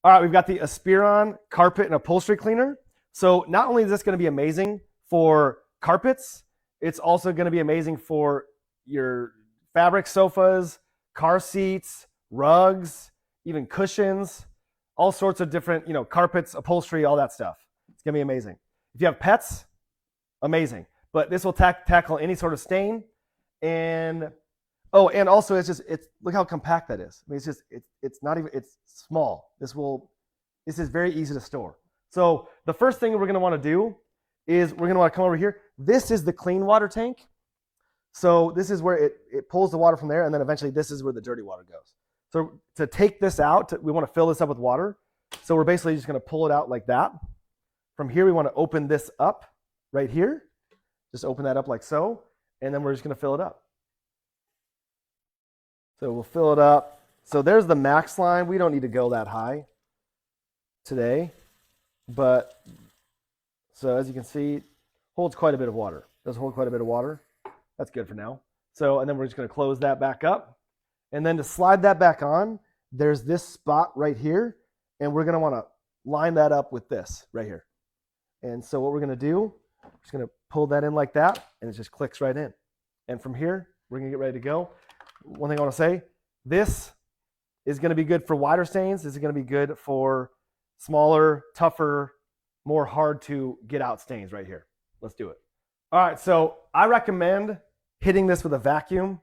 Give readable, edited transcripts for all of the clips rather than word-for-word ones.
All right, we've got the Aspiron carpet and upholstery cleaner. So not only is this going to be amazing for carpets, it's also going to be amazing for your fabric sofas, car seats, rugs, even cushions, all sorts of different, carpets, upholstery, all that stuff. It's going to be amazing. If you have pets, amazing. But this will tackle any sort of stain. And also it's look how compact that is. I mean, it's small. This is very easy to store. So the first thing we're going to want to do is we're going to want to come over here. This is the clean water tank. So this is where it pulls the water from there, and then eventually this is where the dirty water goes. So to take this out, we want to fill this up with water. So we're basically just going to pull it out like that. From here, we want to open this up right here. Just open that up like so, and then we're just going to fill it up. So we'll fill it up. So there's the max line. We don't need to go that high today, but so as you can see, it holds quite a bit of water. It does hold quite a bit of water. That's good for now. So, and then we're just going to close that back up. And then to slide that back on, there's this spot right here, and we're going to want to line that up with this right here. And so what we're going to do, we're just going to pull that in like that, and it just clicks right in. And from here, we're going to get ready to go. One thing I want to say, this is going to be good for wider stains. This is going to be good for smaller, tougher, more hard to get out stains right here. Let's do it. All right, so I recommend hitting this with a vacuum.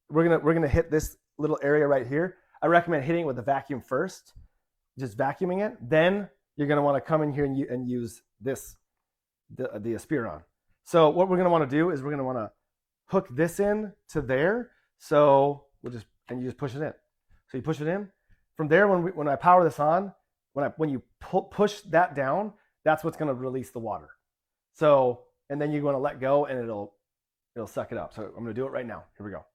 We're gonna hit this little area right here. I recommend hitting it with a vacuum first, just vacuuming it. Then you're gonna want to come in here and use this, the Aspiron. So what we're gonna want to do is we're gonna want to hook this in to there. So you just push it in. So you push it in. From there, when I power this on, when you push that down, that's what's going to release the water. So, and then you're going to let go, and it'll suck it up. So I'm going to do it right now. Here we go.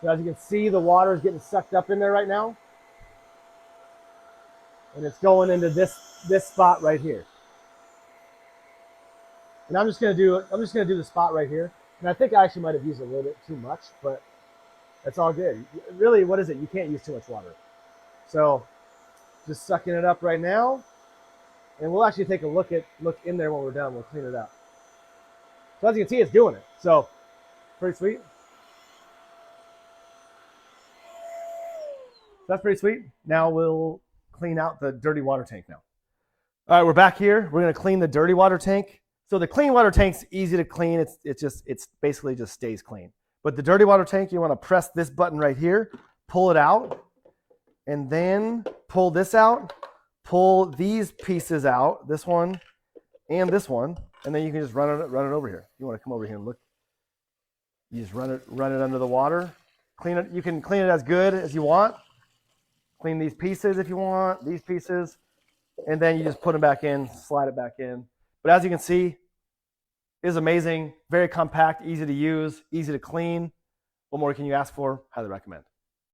So as you can see, the water is getting sucked up in there right now. And it's going into this spot right here. And I'm just gonna do the spot right here. And I think I actually might have used a little bit too much, but that's all good. Really, what is it? You can't use too much water. So just sucking it up right now. And we'll actually take a look in there when we're done. We'll clean it up. So as you can see, it's doing it. So pretty sweet. So that's pretty sweet. Now we'll clean out the dirty water tank now. All right, we're back here. We're going to clean the dirty water tank. So the clean water tank's easy to clean. It's basically just stays clean. But the dirty water tank, you want to press this button right here, pull it out, and then pull this out, pull these pieces out, this one and this one, and then you can just run it over here. You want to come over here and look. You just run it under the water. Clean it. You can clean it as good as you want. Clean these pieces if you want, these pieces, and then you just put them back in, slide it back in. But as you can see, it is amazing, very compact, easy to use, easy to clean. What more can you ask for? Highly recommend.